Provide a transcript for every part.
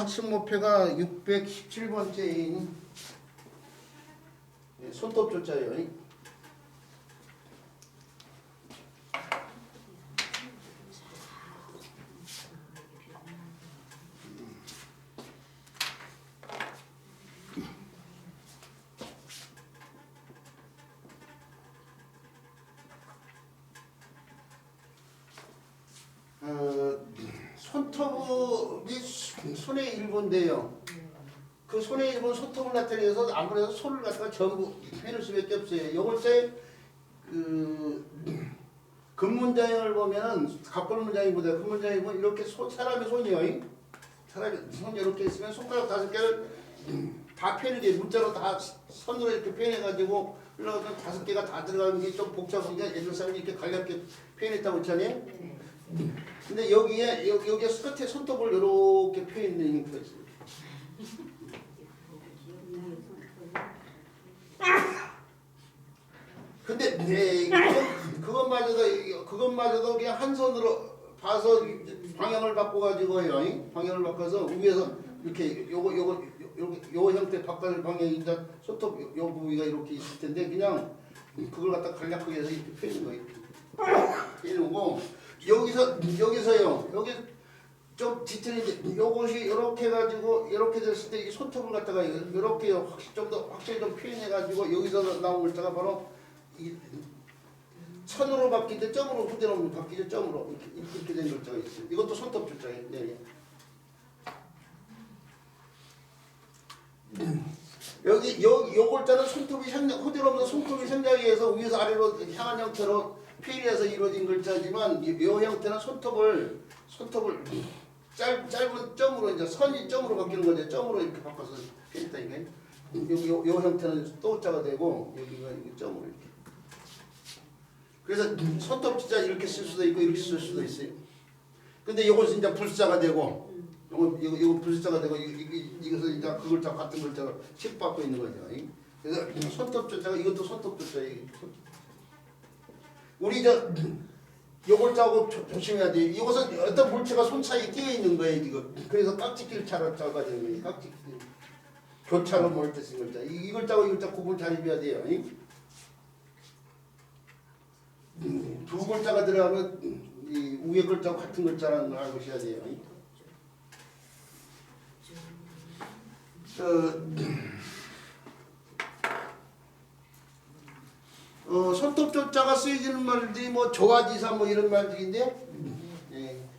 학습 목표가 617번째인 손톱 조자예요. 손톱이 손의 일부인데요. 그 손의 일부는 손톱을 나타내서 아무래도 손을 갖다가 전부 펴낼 수밖에 없어요. 요걸 근문장을 보면은 갑골문장이보다 근문장이 보면 이렇게 사람의 손이요. 사람의 손이 이렇게 있으면 손가락 5개를 다 펴내게 문자로 다 선으로 이렇게 펴내가지고 흘러가서 5개가 다 들어가는 게 좀 복잡한 게 옛날 사람이 이렇게 갈렵게 펴냈다고 했잖아요. 근데 여기에 끝에 손톱을 이렇게 펴있는 게 있어요. 근데 그것마저도 그냥 한 손으로 봐서 방향을 바꿔가지고요. 방향을 바꿔서 위에서 이렇게 요 형태 바깥 방향이 이제 손톱 요 부위가 이렇게 있을 텐데 그냥 그걸 갖다 간략하게 해서 이렇게 펴는 거예요. 펴고 여기서요. 여기 좀 디테일인데 요것이 이렇게 해가지고 이렇게 됐을 때 이 손톱을 갖다가 이렇게 좀 더 확실히 좀 표현해가지고 여기서 나온 글자가 바로 이 천으로 바뀌는데 점으로 후대로 바뀌죠. 점으로 이렇게 된 글자가 있어요. 이것도 손톱 글자예요. 네. 요 글자는 손톱이 후대로부터 손톱이 생략에 의해서 위에서 아래로 향한 형태로 표현해서 이루어진 글자지만 요 형태는 손톱을 짧은 점으로 이제 선이 점으로 바뀌는 거죠. 점으로 이렇게 바꿔서 표현했다니까요. 요 형태는 또자가 되고 여기가 점으로 이렇게. 그래서 손톱 진짜 이렇게 쓸 수도 있고 이렇게 쓸 수도 있어요. 근데 요것은 이제 불자가 되고 이거 불자가 되고 이것은 이제 그 글자 같은 글자로 칩받고 있는 거죠. 그래서 손톱 조자가 이것도 손톱 조자예요. 우리 요 글자하고 조심해야 돼. 이것은 어떤 물체가 손 사이에 끼어 있는 거예요 지금. 그래서 깍지끼리 자가 되는 거예요. 깍지끼리. 교차로 모을 때 쓴 글자. 이 글자하고 이 글자 구분 잘 해줘야 돼요. 두 글자가 들어가면 이 위에 글자하고 같은 글자라는 걸 알고 있어야 돼요. 손톱 조자가 쓰여지는 말들이 뭐 조화지사 뭐 이런 말들인데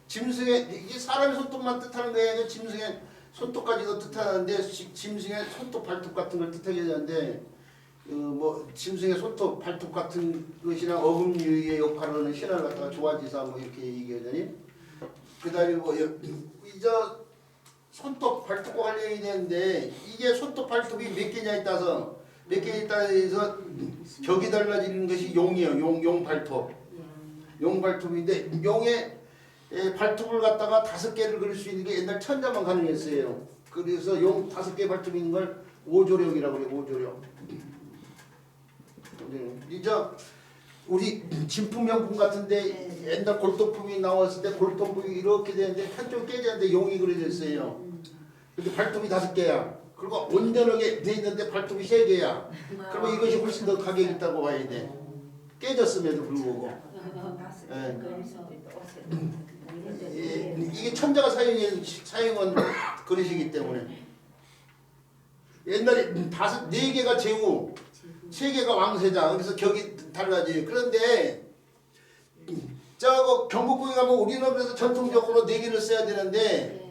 짐승의 이게 사람의 손톱만 뜻하는 거예요. 짐승의 손톱까지도 뜻하는데 짐승의 손톱 발톱 같은 걸 뜻하게 되는데 뭐 짐승의 손톱 발톱 같은 것이나 어금니의 역할을 하는 신화를 갖다가 조화지사 뭐 이렇게 얘기하더니 그다음에 뭐 이제 손톱 발톱과 관련이 되는데 이게 손톱 발톱이 몇 개냐에 따라서 해서 격이 달라지는 것이 용이에요. 용 발톱. 용 발톱인데 용의 발톱을 갖다가 5개를 그릴 수 있는 게 옛날 천자만 가능했어요. 그래서 용 5개 발톱이 있는 걸 오조령이라고 그래요. 오조령. 이제 우리 진품명품 같은데 옛날 골동품이 나왔을 때 골동품이 이렇게 되는데 한쪽 깨졌는데 용이 그려져 있어요. 근데 발톱이 5개야. 그리고 온전하게 돼 있는데 발톱이 3개야. 그러면 이것이 훨씬 더 가격이 있다고 봐야 돼. 깨졌음에도 불구하고. 이게 천자가 사용한 그릇이기 때문에. 옛날에 4개가 제후, 3개가 왕세자. 그래서 격이 달라져요. 그런데 저 경복궁에 가면 우리는 그래서 전통적으로 4개를 써야 되는데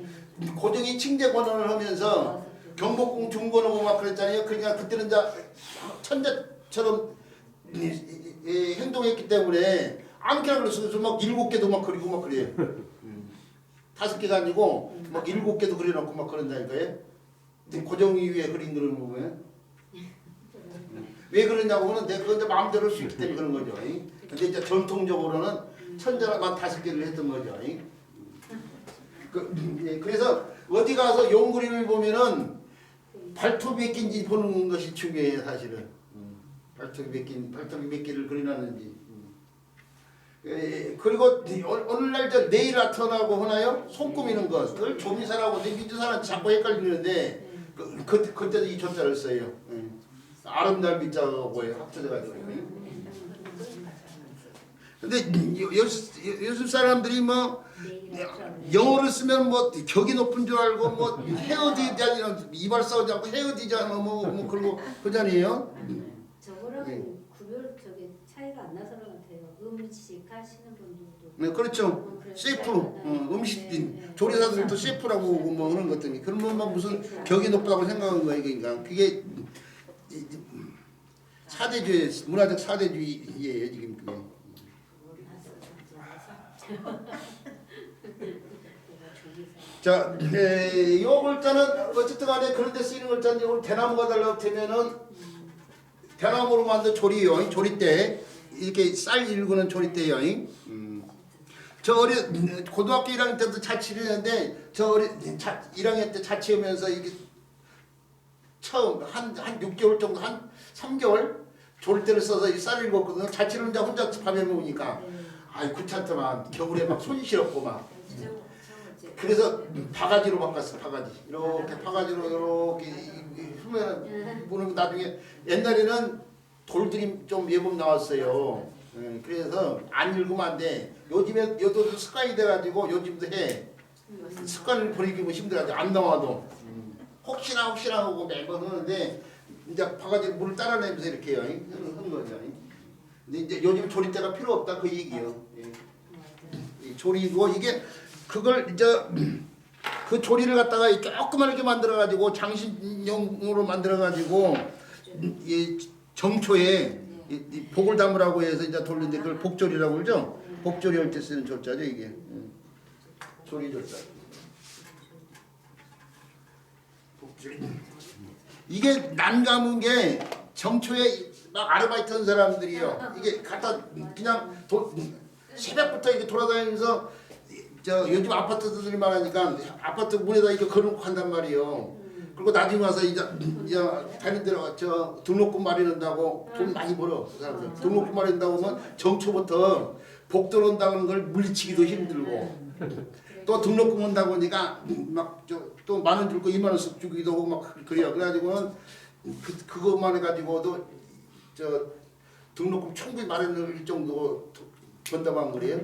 고종이 칭제 권한을 하면서 경복궁 중권하고 막 그랬잖아요. 그러니까 그때는 이제 천자처럼 행동했기 때문에 아무렇게나 그랬어요. 막 7개도 막 그리고 막 그래요. 5개가 아니고 막 7개도 그려놓고 막 그런다니까요. 고종이 위에 그린 그런 보면 왜 그러냐고 하는데 그건 이제 마음대로 할 수 있기 때문에 그런 거죠. 근데 이제 전통적으로는 천자만 5개를 했던 거죠. 그래서 어디 가서 용 그림을 보면은 발톱이 몇 개인지 보는 것이 중요해요, 사실은. 발톱이 몇 개를 그려놨는지. 그리고 오늘날 저 네일 아트라고 하나요? 손 꾸미는 것을 조미사라고 민주사람 자꾸 헷갈리는데 그때도 이 조자를 써요. 아름다운 밑자하고 합쳐져가지고. 근데 요즘 사람들이 뭐 영어를 쓰면 뭐 격이 높은 줄 알고 뭐 헤어 디자인 이발 싸우지 않고 헤어 디자인 뭐 그러고 그러잖아요. 저거랑은 구별 차이가 안 나서 그런 것 같아요. 음식 하시는 분들도. 네, 그렇죠. 셰프, 음식 조리사들도 셰프라고 뭐 그런 것들이 그러면 뭐 무슨 격이 높다고 생각한 거예요, 그러니까 그게 사대주의 문화적 사대주의예요 지금 그게. 자, 요 글자는 어쨌든 간에 그런 데 쓰이는 글자인데 오늘 대나무가 달라고 되면은 대나무로 만든 조리요, 조리대 이렇게 쌀 일구는 조리대요. 저 고등학교 1학년 때도 자취를 했는데 저 1학년 때 자취하면서 이게 처음 한 6개월 정도 한 3개월 조리대를 써서 이 쌀을 읽었거든요. 자취를 혼자 밤에 먹으니까 아이 귀찮더만 겨울에 막 손이 시렵고 막 그래서 바가지로 바꿨어. 바가지 이렇게 바가지로 이렇게 하면 보는 나중에 옛날에는 돌들이 좀 예법 나왔어요. 그래서 안 읽으면 안 돼. 요즘에 요도 습관이 돼가지고 요즘도 해. 습관을 버리기 힘들어가지고 안 나와도 혹시나 하고 매번 하는데 이제 바가지로 물을 따라내면서 이렇게 해요. 하는 거죠. 근데 이제 요즘 조리대가 필요 없다 그 얘기예요. 조리고 이게 그걸 이제 그 조리를 갖다가 조그맣게 만들어가지고 장신용으로 만들어가지고 이 정초에 이 복을 담으라고 해서 이제 돌리는데 그걸 복조리라고 그러죠. 복조리 할 때 쓰는 조자죠 이게. 조리 조자. 복조리. 이게 난감한 게 정초에 막 아르바이트 하는 사람들이요. 이게 갖다 그냥 새벽부터 이렇게 돌아다니면서 저 요즘 아파트들이 많으니까 아파트 문에다 이렇게 걸어놓고 한단 말이에요. 그리고 나중에 와서 이제 다른 데로 저 등록금 마련한다고 돈 많이 벌어 그 사람들. 등록금 마련한다고 하면 정초부터 복 들어온다는 걸 물리치기도 힘들고 또 등록금 온다고 하니까 막 또 10,000원 줄 거 20,000원씩 주기도 하고 막 그래요. 그래가지고는 그것만 해가지고도 저 등록금 충분히 마련할 정도 번다고 그래요.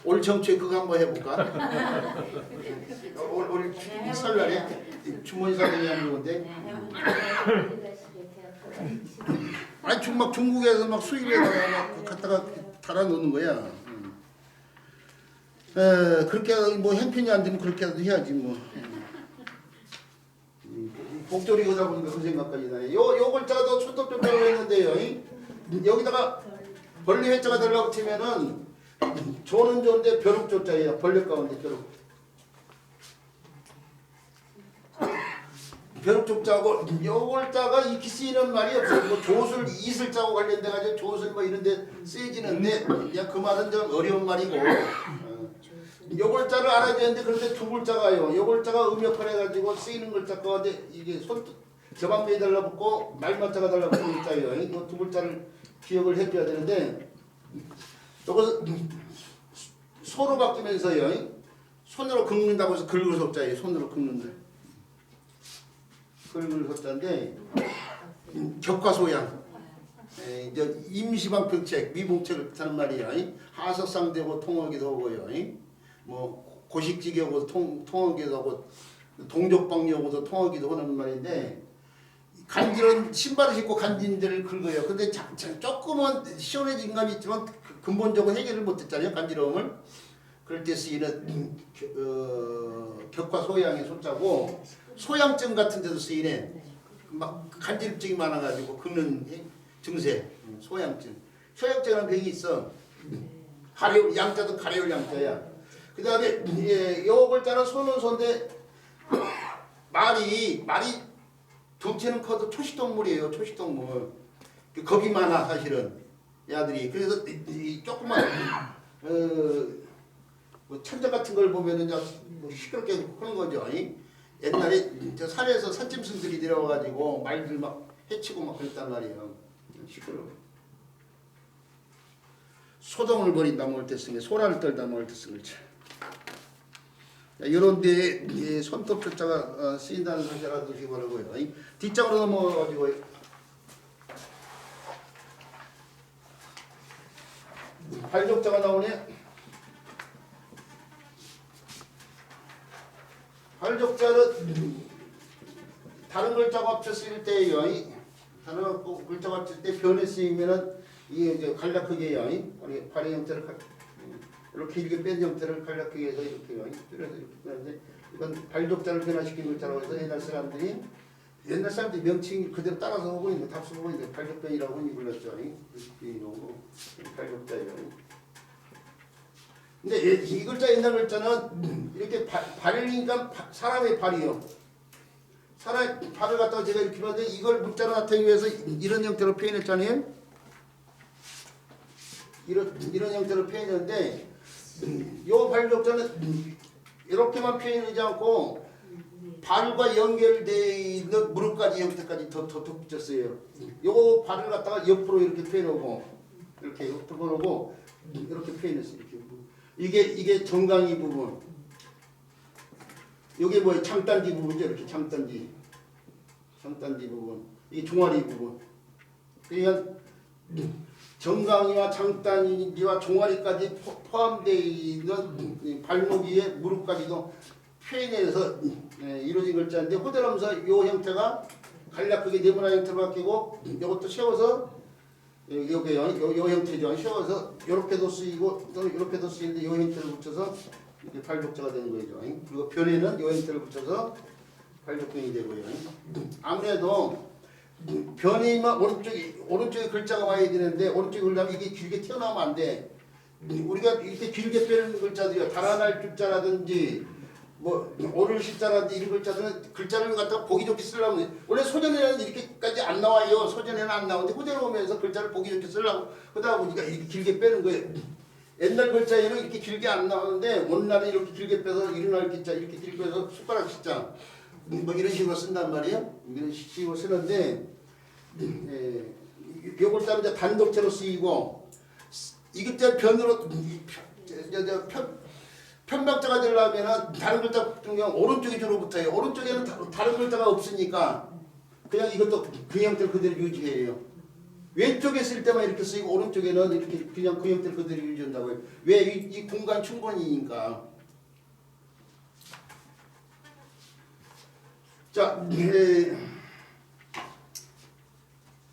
올 정초에 그거 한번 해볼까? 올 설날에 주머니 사정이 하는 건데. 아니 막 중국에서 막 수입에다가 막 갖다가 달아 놓는 거야. 그렇게 뭐 형편이 안 되면 그렇게라도 해야지 뭐. 복조리 그러다 보니까 그 생각까지 나네. 요 글자도 손톱조자로 했는데요. 여기다가 벌레 회자가 되려고 치면은 조는 좋은데 벼룩조자예요. 벌레 가운데 벼룩. 벼룩조자고 요 글자가 이렇게 쓰이는 말이 없어요. 뭐 조술 이슬자고 관련돼 가지고 조술 뭐 이런데 쓰이지는데 그냥 그 말은 좀 어려운 말이고. 요 글자를 알아야 되는데 그런데 두 글자가요. 요 글자가 음역할 해가지고 쓰이는 글자 가운데 이게 저방매에 달라붙고 말맞자가 달라붙는 글자예요. 이 두 글자를 기억을 해줘야 되는데 요거 소로 바뀌면서요. 손으로 긁는다고 해서 긁을 소자예요. 손으로 긁는다. 긁을 소자인데 격과소양. 이제 임시방편책, 미봉책을 뜻하는 말이에요. 하석상되고 통하기도 하고요. 뭐 고식지게하고 통하기도 하고 동족방류하고도 통하기도 하는 말인데 간질은 신발을 신고 간진 데를 긁어요. 근데 조금은 시원해진 감이 있지만 근본적으로 해결을 못했잖아요. 간지러움을. 그럴 때 쓰이는 격과 소양의 소자고 소양증 같은 데도 쓰이네. 막 간질증이 많아가지고 긁는 증세. 소양증. 소양증이라는 병이 있어. 가래울 양자도 가래울 양자야. 그 다음에 요 글자는 소는 소인데 말이 덩치는 커도 초식동물이에요. 초식동물. 겁이 많아 사실은 야들이. 그래서 조그만 뭐 천적 같은 걸 보면은 뭐 시끄럽게 하는 거죠. 옛날에 저 산에서 산짐승들이 내려와가지고 말들 막 해치고 막 그랬단 말이에요. 시끄러워. 소동을 벌인다 먹을 때 쓰는 게 소란을 떨다 먹을 때 쓰는 거죠. 이런 데 손톱 조자가 쓰인다는 사실 알아두시기 바라고요. 뒷장으로 넘어가지고 발족자가 나오네. 발족자는 다른 글자가 합쳐 쓰일 때예요. 다른 글자가 합칠 때 변에 쓰이면은 이게 이제 간략하게요. 발의 형태를 이렇게 길게 뺀 형태를 간략하게 해서 이렇게요. 줄여서 이렇게 빼는데 이건 발족자를 변화시킨 글자라고 해서 옛날 사람들이 명칭 그대로 따라서 하고 있는 답수 보고 있는데 발족변이라고 불렀죠. 이러고 발족자예요. 근데 이 글자 옛날 글자는 이렇게 발이니까 사람의 발이요. 사람의 발을 갖다가 제가 이렇게 봤는데 이걸 문자로 나타내기 위해서 이런 형태로 표현했잖아요. 이런 형태로 표현했는데 이 발족자는 이렇게만 표현하지 않고 발과 연결되어 있는 무릎까지 형태까지 더 붙였어요. 요 발을 갖다가 옆으로 이렇게 표현하고 이렇게 옆으로 하고 이렇게 표현했어요. 이게 정강이 부분. 이게 뭐예요? 장단지 부분이죠. 이렇게 장단지 부분. 이게 종아리 부분. 그러니까 정강이와 장단지와 종아리까지 포함되어 있는 발목 위에 무릎까지도 표현해서 이루어진 글자인데 호들하면서 이 형태가 간략하게 네모난 형태로 바뀌고 이것도 세워서 여기요. 요 형태죠. 세워서 이렇게도 쓰이고 또 이렇게도 쓰이는데 이 형태를 붙여서 이렇게 발족자가 되는 거죠. 그리고 변에는 이 형태를 붙여서 발족변이 되고요. 아무래도 변이만 오른쪽에 글자가 와야 되는데 오른쪽에 글자면 이게 길게 튀어나오면 안 돼. 우리가 이렇게 길게 빼는 글자들이요. 달아날 줄자라든지 뭐 오를 시자라든지 이런 글자들은 글자를 갖다가 보기 좋게 쓰려면 원래 소전에는 이렇게까지 안 나와요. 소전에는 안 나오는데 호전에 오면서 글자를 보기 좋게 쓰려고 그러다 보니까 이렇게 길게 빼는 거예요. 옛날 글자에는 이렇게 길게 안 나오는데 오늘날은 이렇게 길게 빼서 일어날 기자 이렇게 길게 빼서 숟가락 시자 뭐 이런 식으로 쓴단 말이에요. 이런 식으로 쓰는데 요걸 따로 이제 단독체로 쓰이고 이 글자 변으로 편박자가 되려면은 다른 글자 같은 경우 오른쪽이 주로 붙어요. 오른쪽에는 다른 글자가 없으니까 그냥 이것도 그 형태를 그대로 유지해요. 왼쪽에 쓸 때만 이렇게 쓰이고 오른쪽에는 이렇게 그냥 그 형태를 그대로 유지한다고요. 왜? 이 공간 충분이니까. 자,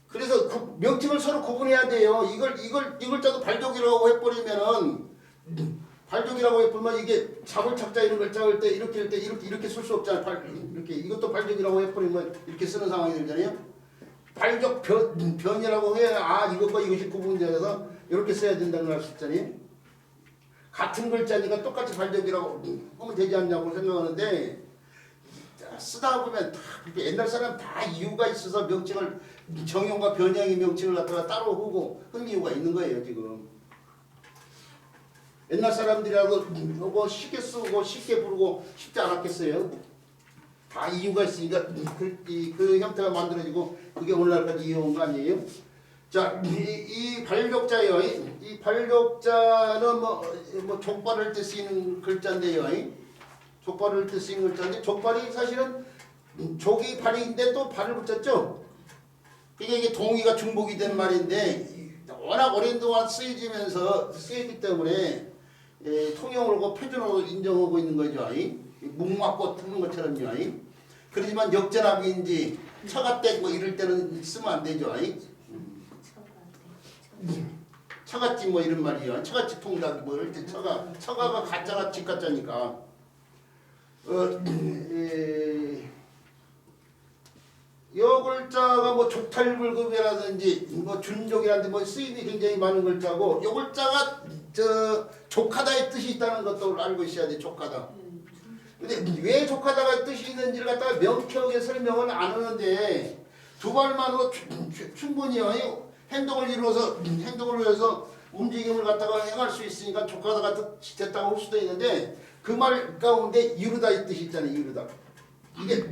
그래서 그 명칭을 서로 구분해야 돼요. 이 글자도 발족이라고 해버리면은 발족이라고 해버리면 이게 잡을 착자 이런 글자 할 때 이렇게 쓸 수 없잖아요. 이렇게 이것도 발족이라고 해버리면 이렇게 쓰는 상황이 되잖아요. 발족 변이라고 해야 이것과 이것이 구분되어서 이렇게 써야 된다는 걸 알 수 있잖아요. 같은 글자니까 똑같이 발족이라고 하면 되지 않냐고 생각하는데 쓰다 보면 다 옛날 사람 다 이유가 있어서 명칭을 정형과 변형의 명칭을 갖다가 따로 하고 한 이유가 있는 거예요 지금. 옛날 사람들이라도 뭐 쉽게 쓰고 쉽게 부르고 쉽지 않았겠어요. 다 이유가 있으니까 그 형태가 만들어지고 그게 오늘날까지 이어온 거 아니에요? 자, 이 발족자요. 이 발족자는 뭐 족발을 때 쓰이는 글자인데요. 족발을 때 쓰이는 글자인데 족발이 사실은 족이 발인데 또 발을 붙였죠. 이게 동의가 중복이 된 말인데 워낙 오랜 동안 쓰이기 때문에 통용을 하고 표준어로 인정하고 있는 거죠. 묵 맞고 트는 것처럼요. 그렇지만 역전압인지 처가댁 뭐 이럴 때는 쓰면 안 되죠. 처갓집 뭐 이런 말이요. 처갓집 통닭 뭐 이럴 때 처가가 가짜가 집 가짜니까. 요 글자가 뭐 족탈불급이라든지 뭐 준족이라든지 뭐 쓰임이 굉장히 많은 글자고 요 글자가 족하다의 뜻이 있다는 것도 알고 있어야 돼. 족하다. 근데 왜 족하다가 뜻이 있는지를 갖다가 명쾌하게 설명은 안 하는데 두 발만으로 충분히요. 행동을 위해서 움직임을 갖다가 행할 수 있으니까 족하다가 뜻이 됐다고 할 수도 있는데 그 말 가운데 이루다의 뜻이 있잖아요. 이루다. 이게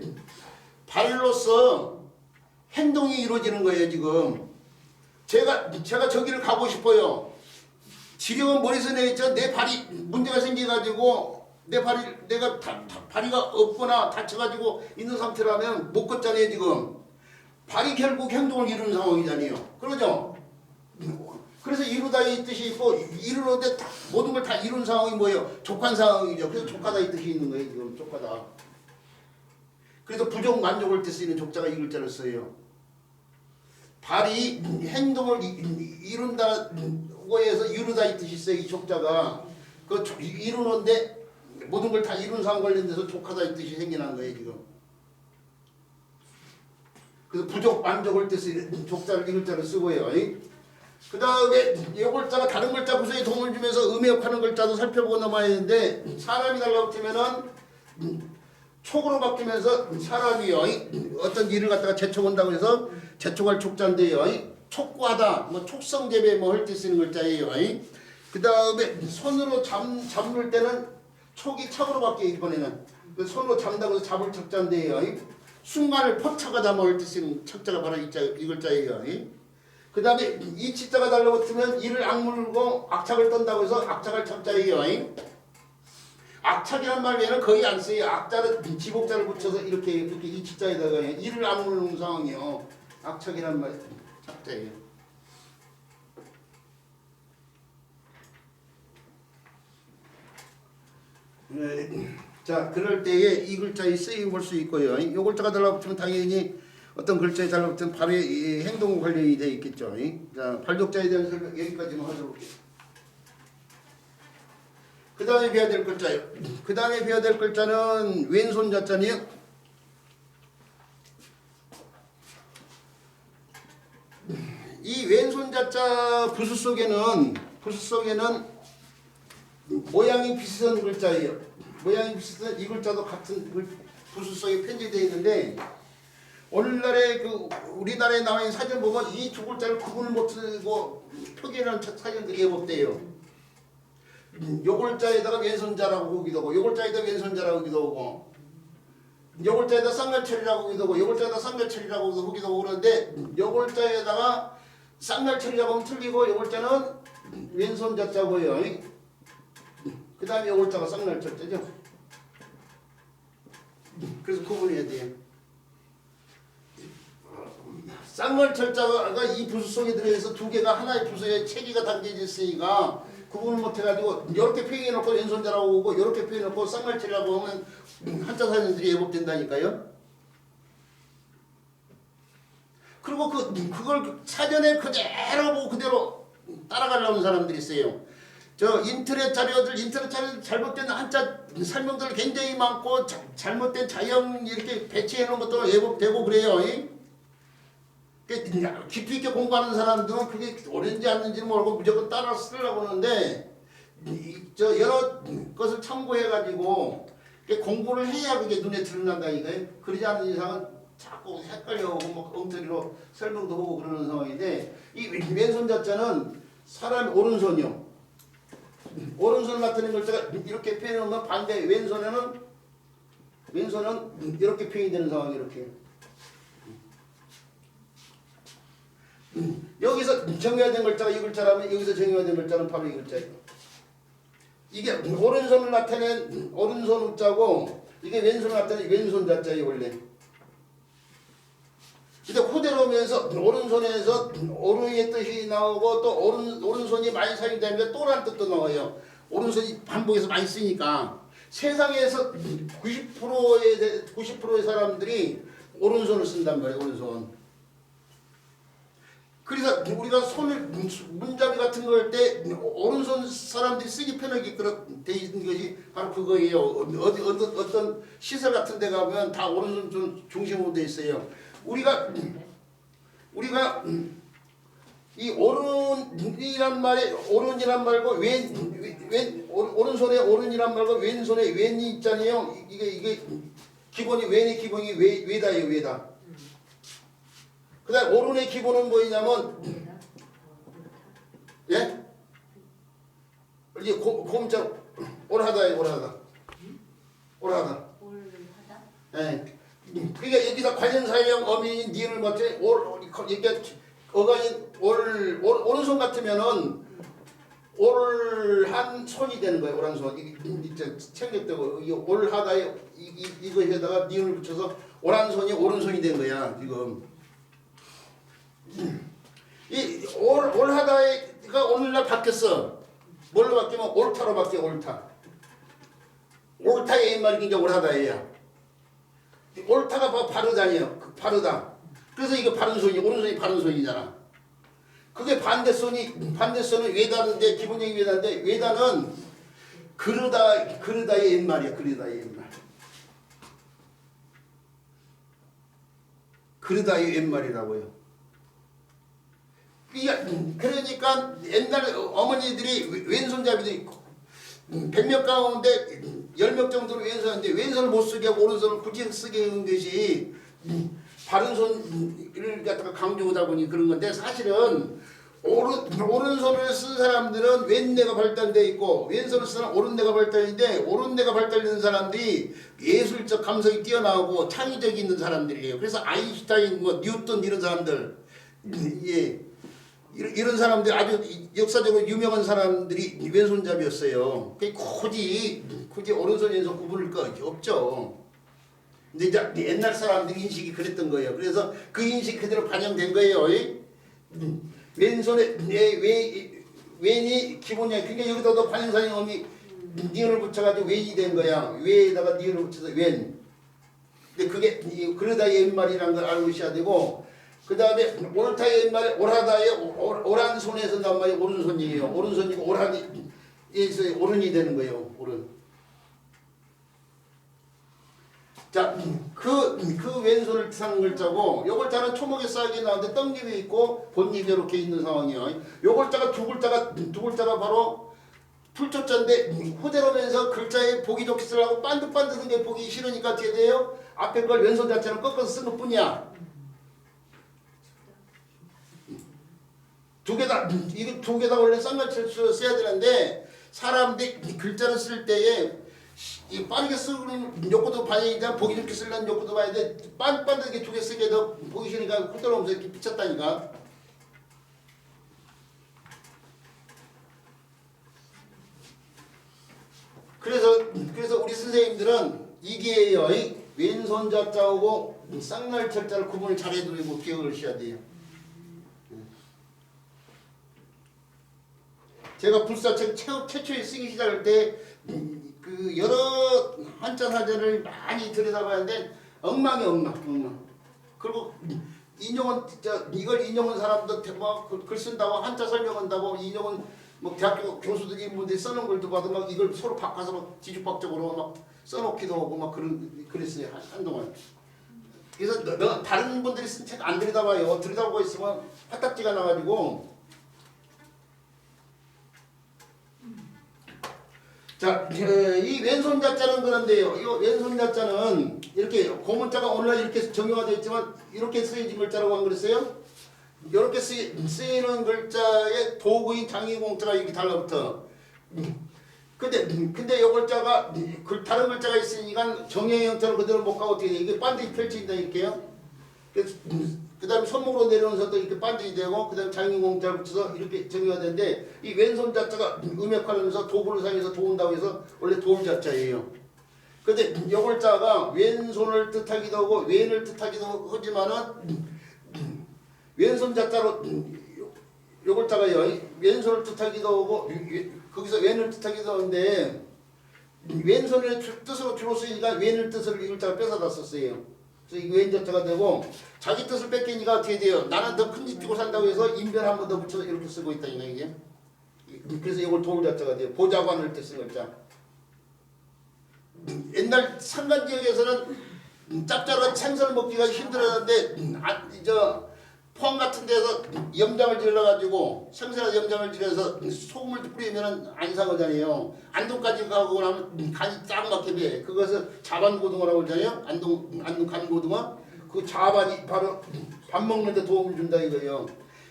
발로서 행동이 이루어지는 거예요. 지금 제가 저기를 가고 싶어요. 지령은 머리에서 내겠죠. 내 발이 문제가 생겨가지고 내가 발이가 없거나 다쳐가지고 있는 상태라면 못 걷잖아요 지금. 발이 결국 행동을 이루는 상황이잖아요. 그러죠? 그래서 이루다 이 뜻이 있고 이루는데 모든 걸 다 이룬 상황이 뭐예요? 족한 상황이죠. 그래서 족하다 이 뜻이 있는 거예요 지금. 족하다. 그래서 부족 만족을 때 쓰이는 족자가 이 글자를 써요. 발이 행동을 이룬다고 해서 이루다 이 뜻이 있어요. 이 족자가 그 이루는데 모든 걸 다 이룬 상황 관련돼서 족하다 이 뜻이 생겨난 거예요 지금. 그래서 부족 만족을 때 쓰이는 족자를 이 글자를 쓰고요. 그 다음에 이 글자가 다른 글자 구성에 도움을 주면서 음해역하는 글자도 살펴보고 넘어야 되는데 사람이 달라붙으면은 촉으로 바뀌면서 사람이요 어떤 일을 갖다가 재촉한다고 해서 재촉할 촉자인데요. 촉구하다 뭐 촉성재배 뭐 할 때 쓰는 글자예요. 그 다음에 손으로 잡을 때는 촉이 척으로 바뀌어 이번에는 그 손으로 잡는다고 해서 잡을 척자인데요. 순간을 포착하다 뭐 할 때 쓰는 척자가 바로 이 글자예요. 그 다음에 이 치자가 달라붙으면 이를 악물고 악착을 떤다고 해서 악착할 척자예요. 악착이란 말 외에는 거의 안 써요. 악자를 지복자를 붙여서 이렇게 이 치자에다가 이를 악물는 상황이요. 악착이란 말 척자예요. 자 그럴 때에 이 글자의 쓰임 볼 수 있고요. 이 글자가 달라붙으면 당연히 어떤 글자에 달라붙은 발의 행동 관련이 되어 있겠죠. 자, 발족자에 대한 설명 여기까지만 하도록 할게요. 그 다음에 배워야 될 글자예요. 그 다음에 배워야 될 글자는 왼손 자자네요. 이 왼손 자자 부수 속에는 모양이 비슷한 글자예요. 모양이 비슷한 이 글자도 같은 부수 속에 편집되어 있는데 오늘날에 그 우리나라에 나와 있는 사전 보면 이 두 글자를 구분을 못하고 표기하는 사전들이 예법돼요. 요 글자에다가 왼손자라고 하기도 하고 요 글자에다가 왼손자라고 하기도 하고 요 글자에다 쌍날철이라고 하기도 하고 요 글자에다 쌍날철이라고 하기도 하고 그러는데 요 글자에다가 쌍날철이라고 하면 틀리고 요 글자는 왼손자자고요. 그 다음에 요 글자가 쌍날철자죠. 그래서 구분해야 돼요. 쌍날철자가 이 부수 속에 들어있어 두 개가 하나의 부수에 체계가 담겨져 있으니까 구분을 못해가지고 이렇게 표현해놓고 왼손자라고 하고 이렇게 표현해놓고 쌍날철이라고 하면 한자 사전들이 예법된다니까요. 그리고 그걸 사전에 그대로 보고 그대로 따라가려는 사람들이 있어요. 저 인터넷 자료들 잘못된 한자 설명들 굉장히 많고 잘못된 자형 이렇게 배치해 놓은 것도 예법되고 그래요. 깊이 있게 공부하는 사람들은 그게 옳은지 않는지는 모르고 무조건 따라 쓰려고 하는데 저 여러 것을 참고해 가지고 공부를 해야 그게 눈에 드러난다 이거예요. 그러지 않는 이상은 자꾸 헷갈려오고 뭐 엉터리로 설명도 하고 그러는 상황인데 이 왼손 자자는 사람 오른손이요. 오른손을 나타내는 글자가 이렇게 표현하면 반대 왼손은 이렇게 표현이 되는 상황이 이렇게. 여기서 정의가 된 글자가 이 글자라면 여기서 정의가 된 글자는 바로 이 글자예요. 이게 오른손을 나타낸 오른손 우자고 이게 왼손을 나타낸 왼손 자자예요 원래. 근데 그대로 오면서 오른손에서 오른의 뜻이 나오고 또 오른손이 많이 사용되면 또라는 뜻도 나와요. 오른손이 반복해서 많이 쓰니까 세상에서 90%의 사람들이 오른손을 쓴단 말이에요. 오른손. 그래서 우리가 손을 문잡이 같은 거 할 때 오른손 사람들이 쓰기 편하게 돼 있는 것이 바로 그거예요. 어떤 시설 같은 데 가면 다 오른손 중심으로 돼 있어요. 우리가 이 오른이란 말에 오른이란 말고 오른손에 오른이란 말고 왼손에 왼이 있잖아요. 이게 기본이 왼의 기본이 외다예요. 외다. 그다음 오른의 기본은 뭐냐면 예? 이게 곰자 오라다예요. 오라다. 예. 그러니까 여기서 관련사형 어민인 니을 맞지? 이게 어간이 오른손 같으면은 올한 손이 되는 거예요. 올한 손. 이게 책력되고 이 올하다에 이거에다가 니은을 붙여서 올한 손이 오른손이 된 거야. 지금 이 올하다가 오늘날 바뀌었어. 뭘로 바뀌면 옳다로 바뀌어. 옳다. 옳다의 옛말이 이제 올하다예요. 옳다가 바르다예요. 바르다. 그래서 이거 바른 손이 오른손이 바른 손이잖아. 그게 반대손은 외다인데 기본적인 외다인데 외다는 그르다의 옛말이야. 그르다의 옛말. 그르다의 옛말이라고요. 그러니까 옛날 어머니들이 왼손잡이도 있고 100명 가운데 10명 정도로 왼손인데 왼손을 못 쓰게 하고 오른손을 굳이 쓰게 하는 것이 바른 손을 갖다가 강조하다 보니 그런 건데 사실은 오른손을 쓴 사람들은 왼뇌가 발달되어 있고 왼손을 쓰는 오른뇌가 발달인데 오른뇌가 발달된 사람들이 예술적 감성이 뛰어나고 창의적이 있는 사람들이에요. 그래서 아인슈타인, 뉴턴 이런 사람들 예. 이런 사람들 아주 역사적으로 유명한 사람들이 왼손잡이였어요. 굳이 오른손 왼손 구분할 거 없죠. 근데 이제 옛날 사람들 인식이 그랬던 거예요. 그래서 그 인식 그대로 반영된 거예요. 왼손에 왼이 기본이야. 그러니까 여기다도 반영사의 어미 니은을 붙여가지고 왼이 된 거야. 외에다가 니은을 붙여서 왼. 근데 그게 그러다 옛말이라는 걸 알고 있어야 되고. 그 다음에 옳다의 옛말에 오라다의 오란 손에서 난 말이 오른손이에요. 오른손이고 오란에서 오른이 되는 거예요. 오른. 자, 그 왼손을 뜻하는 글자고 요 글자는 초목에 쌓이게 나오는데 떡잎이 있고 본잎이 이렇게 있는 상황이에요. 요 글자가 두 글자가 바로 풀초자인데 후대로면서 글자에 보기 좋게 쓰려고 반듯반듯한 게 보기 싫으니까 어떻게 돼요? 앞에 걸 왼손 자체는 꺾어서 쓴 것뿐이야. 이거 두 개 다 원래 쌍날치를 써야 되는데 사람들이 글자를 쓸 때에 이 빠르게 쓰는 욕구도 봐야 돼. 보기 좋게 쓰려는 욕구도 봐야 돼. 빤빤하게 두 개 쓰게 더 보기 싫으니까 홀더러면서 이렇게 비쳤다니까. 그래서 우리 선생님들은 이게요. 왼손 자자하고 쌍날철자를 구분을 잘 해두고 기억을 하셔야 돼요. 제가 불사책 최초에 쓰기 시작할 때 그 여러 한자 사전을 많이 들여다봤는데 엉망. 그리고 인용은 이걸 인용한 사람도 글 쓴다고 한자 설명한다고 인용은 대학교 교수들이 인분들이 써놓은 걸도 봐도 막 이걸 서로 바꿔서 막 뒤죽박죽으로 막 써놓기도 하고 막 그랬어요 한동안. 그래서 다른 분들이 쓴 책 안 들여다봐요. 들여다보고 있으면 화딱지가 나가지고. 자, 이 왼손 자자는 그런데요. 이 왼손 자자는 이렇게 고문자가 오늘날 이렇게 정형화되어 있지만 이렇게 쓰여진 글자라고 안 그랬어요? 이렇게 쓰이는 글자의 도구인 장의공자가 이렇게 달라붙어. 근데 이 글자가 다른 글자가 있으니까 정형의 형태로 그대로 못 가고 어떻게 돼? 이게 반드시 펼쳐진다 이렇게요. 그 다음에 손목으로 내려오면서도 이렇게 반전이 되고 그 다음에 장인공자를 붙여서 이렇게 정의가 되는데 이 왼손 자자가 음역하면서 도구를 사용해서 도운다고 해서 원래 도울 자자예요. 근데 이 글자가 왼손을 뜻하기도 하고 왼을 뜻하기도 하지만은 왼손 자자로 이 글자가요 왼손을 뜻하기도 하고 거기서 왼을 뜻하기도 하는데 왼손의 뜻으로 주로 쓰이니까 왼을 뜻을 이 글자가 뺏어다 썼어요. 그래서 이게 왼자자가 되고 자기 뜻을 뺏기니까 어떻게 돼요? 나는 더 큰 집 주고 산다고 해서 인별 한 번 더 붙여서 이렇게 쓰고 있다니까 이게. 그래서 이걸 도울자자가 돼요. 보좌관을 뜻은 글자. 옛날 산간 지역에서는 짭짤한 생선을 먹기가 힘들었는데 포항 같은 데서 염장을 질러가지고 생선에 염장을 질러서 소금을 뿌리면 안 상하잖아요. 안동까지 가고 나면 간이 딱 막혀 배. 그것을 자반고등어라고 그러잖아요. 안동 간고등어. 그 자반이 바로 밥 먹는데 도움을 준다 이거예요.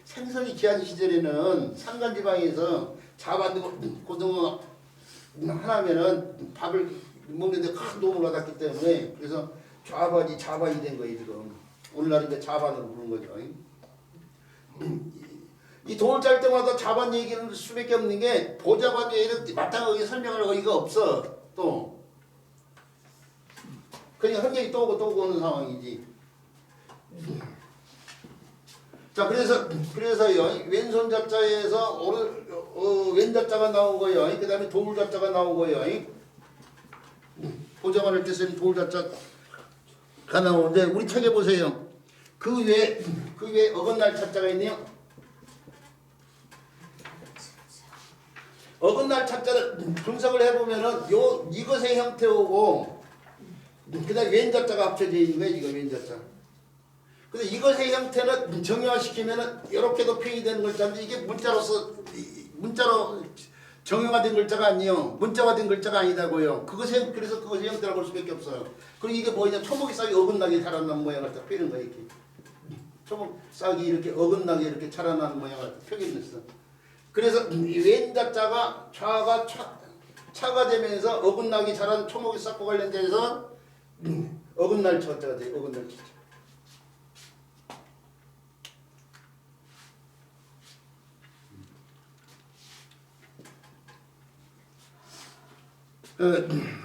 생선이 귀한 시절에는 산간지방에서 자반고등어 하나면은 밥을 먹는데 큰 도움을 받았기 때문에 그래서 자반이 된 거예요 지금. 오늘날은 자반으로 부르는 거죠. 이 도울 짤 때마다 자반 얘기는 수밖에 없는 게 보좌관 얘기를 마땅하게 설명할 어이가 없어. 또 그냥 한 얘기 또 오고 또 오고 오는 상황이지. 자, 그래서요, 왼손 자자에서 왼 자자가 나오고요, 그 다음에 도울 자자가 나오고요, 보좌관을 때 쓰는 도울 자자가 나오는데, 우리 책에 보세요. 그 외에 어긋날 자자가 있네요. 어긋날 자자를 분석을 해보면은, 이것의 형태오고, 그 다음에 왼 자자가 합쳐져 있는 거예요, 이거 왼 자자. 근데 이것의 형태는 정형화시키면은 이렇게도 표현되는 글자인데 이게 문자로 정형화된 글자가 아니에요. 문자화된 글자가 아니다고요. 그래서 그것의 형태라고 볼 수밖에 없어요. 그리고 이게 뭐냐, 초목이 싹이 어긋나게 자라난 모양을 딱 표현한 거예요. 이렇게 초목 싹이 이렇게 어긋나게 이렇게 자라나는 모양을 표현했어. 그래서 이 왼 자자가 차가 되면서 어긋나게 자란 초목이 싹과 관련돼서 어긋날 자자가 돼요. 어긋날 자자.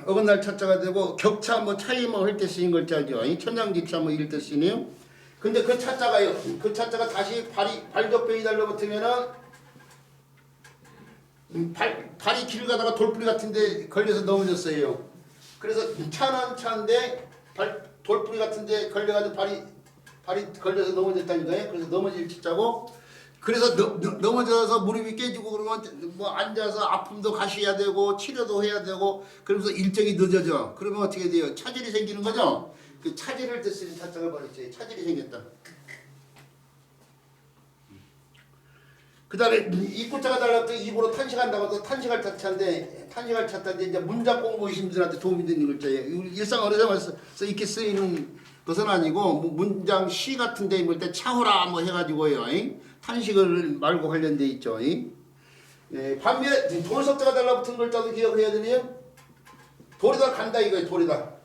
어긋날 차자가 되고 격차 차이 할 때 쓰인 글자죠. 천장지차 이럴 때 쓰네요. 근데 그 차자가 다시 발접변이 달라붙으면은 발이 길 가다가 돌뿌리 같은데 걸려서 넘어졌어요. 그래서 차는 차인데 돌뿌리 같은데 걸려가지고 발이 걸려서 넘어졌다니까요. 그래서 넘어질 치자고. 그래서 넘어져서 무릎이 깨지고 그러면 앉아서 아픔도 가셔야 되고 치료도 해야 되고 그러면서 일정이 늦어져. 그러면 어떻게 돼요? 차질이 생기는 거죠. 그 차질을 때 쓰는 차자가 바로 있죠. 차질이 생겼다. 그 다음에 입구자가 달라붙어 입으로 탄식한다고 또 탄식할 차인데 이제 문장 공부하신 분들한테 도움이 되는 글자예요. 일상 어려서에서 이렇게 쓰이는 것은 아니고 문장 시 같은 데 입을 때 차호라 해가지고요. 탄식을 말고 관련돼 있죠. 반면에 돌석자가 달라붙은 글자도 기억해야 되네요. 돌이다 간다 이거예요. 돌이다.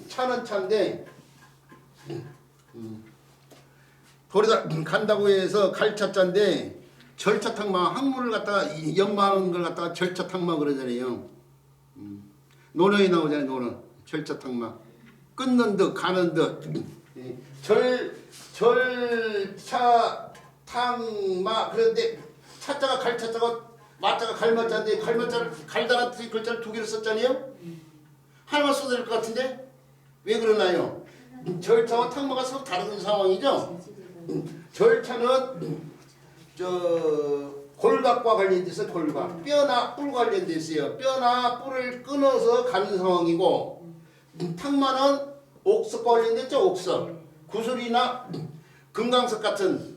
차는 차인데 돌이다 간다고 해서 갈차자인데 절차탕마 학문을 갖다가 연마하는 걸 갖다가 절차탕마 그러잖아요. 논어에 나오잖아요. 논어. 절차탕마. 끊는 듯 가는 듯. 절차탕마. 그런데 차자가 갈차자가 마자가 갈마자인데 갈마자를 갈다라는 글자를 두 개를 썼잖아요. 하나만 써도 될 것 같은데 왜 그러나요? 절차와 탕마가 서로 다른 상황이죠. 절차는 골각과 관련돼 있어요. 골각. 뼈나 뿔 관련돼 있어요. 뼈나 뿔을 끊어서 가는 상황이고 탕마는 옥석과 관련돼 있죠. 옥석. 구슬이나 금강석 같은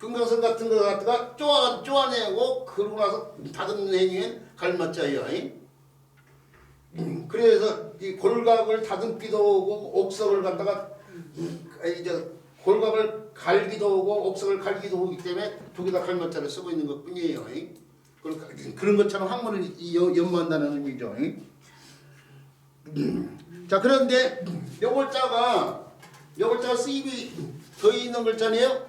거 갖다가 쪼아내고 그러고 나서 다듬는 행위는 갈맞자예요. 그래서 이 골각을 다듬기도 하고 옥석을 갖다가 이제 골각을 갈기도 하고 옥석을 갈기도 하기 때문에 두 개 다 갈맞자를 쓰고 있는 것 뿐이에요. 그런 것처럼 학문을 연마한다는 의미죠. 자, 그런데 요글자가 쓰임이 더 있는 글자네요.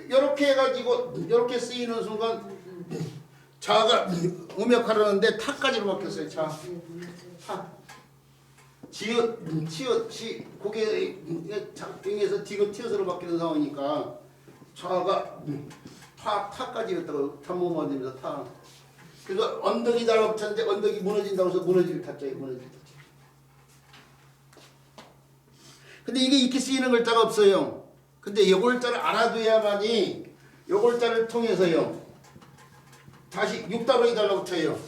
요렇게 해가지고 요렇게 쓰이는 순간 자가 음역하려는데 타까지로 바뀌었어요. 자, 타. 치읓, 고개의 장에서 디귿 티읕으로 바뀌는 상황이니까 자가 타까지였다고 탐모만 되면서 타. 그래서 언덕이 달라붙었는데 언덕이 무너진다고 해서 무너질 타자예요. 무너질 타자. 근데 이게 이렇게 쓰이는 글자가 없어요. 근데 요 글자를 알아둬야만이 요 글자를 통해서요. 다시 6달러이 달라붙어요.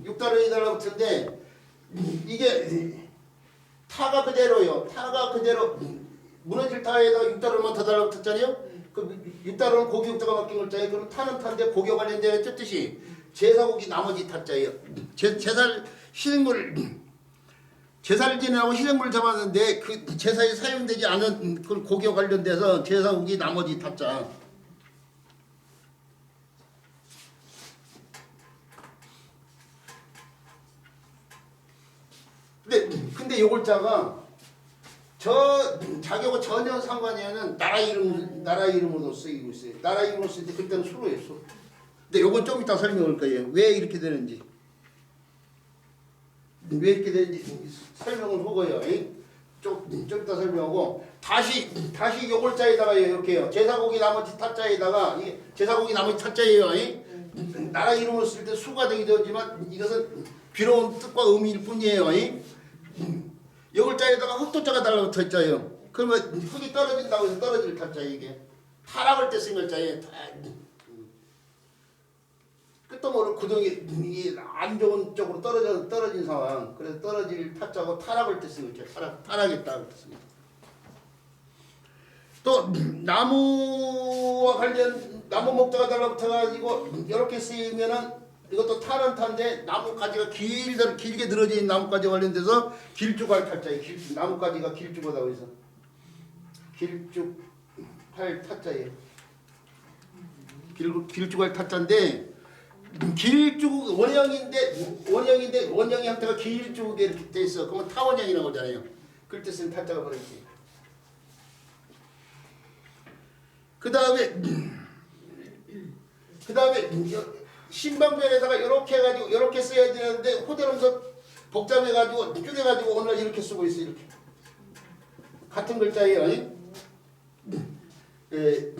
6달러이 달라붙는데 이게 타가 그대로요. 타가 그대로 무너질 타에다 6달러만 더 달라붙었잖아요. 그 6달러는 고기 육자가 바뀐 글자예요. 그럼 타는 타인데 고기와 관련되어 있죠. 뜻이 제사고기 나머지 타자예요. 제사를 지내고 희생물을 잡았는데 그 제사에 사용되지 않은 그 고기와 관련돼서 제사고기 나머지 타자. 근데 요 글자가 저 자격은 전혀 상관이 없는 나라 이름으로 쓰이고 있어요. 나라 이름으로 쓸 때 그때는 수로예요. 수. 근데 요건 좀 이따 설명할 거예요. 왜 이렇게 되는지. 왜 이렇게 되는지 설명을 하고요. 좀 이따 설명하고 다시 요골자에다가 이렇게요. 제사고기 나머지 타자에다가 이게 제사고기 나머지 타자예요. 나라 이름으로 쓸 때 수가 되기도 하지만 이것은 비로운 뜻과 의미일 뿐이에요. 요골자에다가 흑도자가 달라붙어 있잖아요. 그러면 흑이 떨어진다고 해서 떨어질 타자 이게 타락할 때 쓴 글자예요. 끝도 모르고 구덩이 이게 안 좋은 쪽으로 떨어진 상황. 그래서 떨어질 타자고 타락할 때 쓴 글자. 타락했다 그랬습니다. 또 나무와 관련 나무 목자가 달라붙어 가지고 이렇게 쓰이면은 이것도 타는 타인데 나뭇가지가 길게 늘어져 있는 나뭇가지 관련돼서 길쭉할 타자예요. 나뭇가지가 길쭉하다고 해서 길쭉할 타자예요. 길쭉할 타자인데 길쭉 원형의 형태가 길쭉하게 이렇게 돼 있어. 그러면 타원형이라고 하잖아요. 그럴 때 쓰는 타자가 바로 있지. 그 다음에 신방편에다가 이렇게 해가지고 이렇게 써야 되는데 호대로서 복잡해가지고 줄여가지고 오늘 이렇게 쓰고 있어. 이렇게 같은 글자예요. 네네네.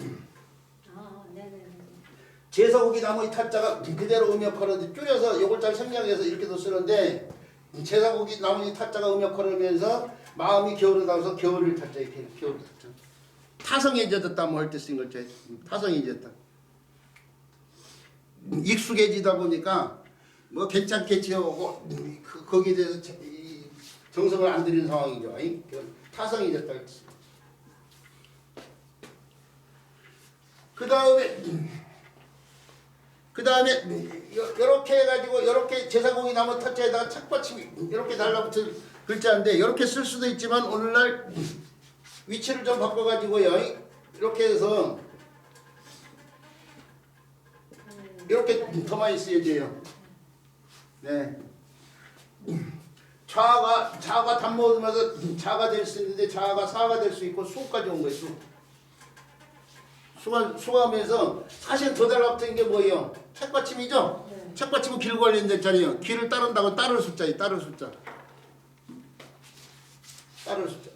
제사고기 나머지 타자가 그대로 음역하는데 줄여서 요글자를 생략해서 이렇게도 쓰는데 제사고기 나머지 타자가 음역하면서 마음이 게으르다고 겨울을 타자 이렇게 겨울 타자. 타성해졌다 뭐 할 때 쓴 글자. 타성해졌다. 익숙해지다 보니까 뭐 괜찮겠지 하고 거기에 대해서 정성을 안 들이는 상황이죠. 타성해졌다 그랬어. 그 다음에 이렇게 해가지고 이렇게 제사공이 남은 타자에다가 착받침이 이렇게 달라붙은 글자인데 이렇게 쓸 수도 있지만 오늘날 위치를 좀 바꿔가지고요. 이렇게 해서 이렇게 더 많이 쓰여야 돼요. 네. 자가 단모으면서 자가 될 수 있는데 자가 사가 될 수 있고 수까지 온 거예요. 수하면서 사실 더 달라붙은 게 뭐예요? 책받침이죠? 네. 책받침은 길 관련됐잖아요. 길을 따른다고 따를 숫자예요. 따를 숫자. 따를 숫자.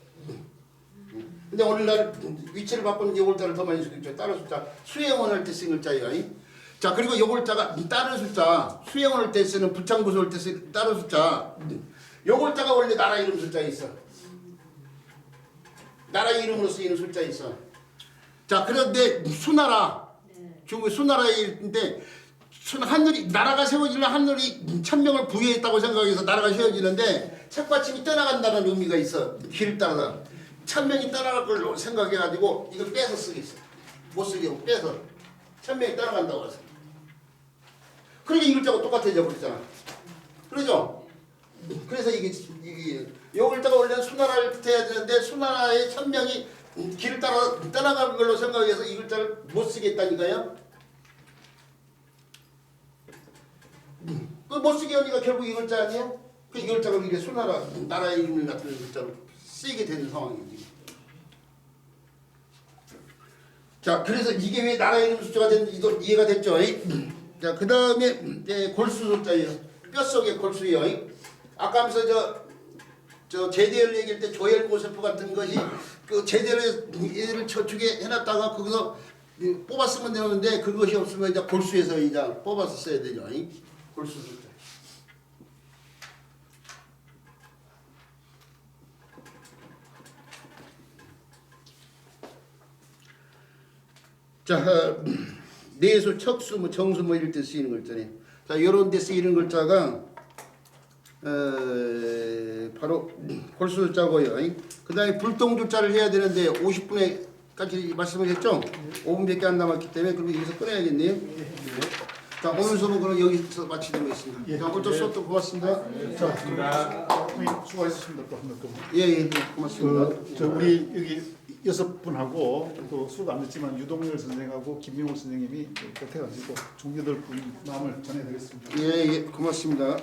근데 오늘날 위치를 바꾸는 요글자를 더 많이 쓰고 있죠. 따를 숫자. 수행원 할 때 쓴 글자예요. 자, 그리고 요글자가 따를 숫자. 수행원 할 때 쓰는 부창부수 할 때 쓰는 따를 숫자. 요글자가 원래 나라 이름 숫자에 있어. 나라 이름으로 쓰이는 숫자에 있어. 자, 그런데 수나라. 중국 수나라인데 하늘이 나라가 세워지면 하늘이 천명을 부여했다고 생각해서 나라가 세워지는데 책받침이 떠나간다는 의미가 있어. 길을 따라서 천명이 떠나갈 걸로 생각해가지고 이걸 빼서 쓰겠어. 못 쓰게 하고 빼서 천명이 떠나간다고 해서. 그러니까 이 글자가 똑같아져 버렸잖아. 그러죠? 그래서 이게 요 글자가 원래 수나라를 뜻해야 되는데 수나라의 천명이 길을 따라 떠나간 걸로 생각해서 이 글자를 못 쓰겠다니까요. 그 못 쓰게 하니까 결국 이 글자 아니에요? 그 이 글자가 이게 수나라 나라의 이름을 나타내는 글자로 쓰이게 되는 상황이지. 자, 그래서 이게 왜 나라의 이름 숫자가 됐는지도 이해가 됐죠? 자, 그 다음에 골수 숫자예요. 뼛속의 골수예요. 아까 하면서 저 제대를 얘기할 때 조혈고세포 같은 것이 그 제대를 얘를 저축에 해놨다가 거기서 뽑았으면 되는데 그것이 없으면 이제 골수에서 이제 뽑아서 써야 되죠. 골수 숫자. 자, 내수, 척수, 뭐 정수 뭐 이럴 때 쓰이는 글자네. 자, 이런 데 쓰이는 글자가 바로 골수 숫자고요. 그 다음에 불동주자를 해야 되는데 50분에까지 말씀을 했죠? 5분밖에 안 남았기 때문에 그럼 여기서 끊어야겠네요. 자, 오늘 수업은 그럼 여기서 마치도록 하겠습니다. 자, 오늘 수업도 고맙습니다. 수고하셨습니다. 또 한 번 더. 예, 고맙습니다. 우리 여기 6분하고 또 수업 안 됐지만 유동열 선생하고 김명호 선생님이 곁에 가지고 종교들 분 마음을 전해드리겠습니다. 예, 고맙습니다.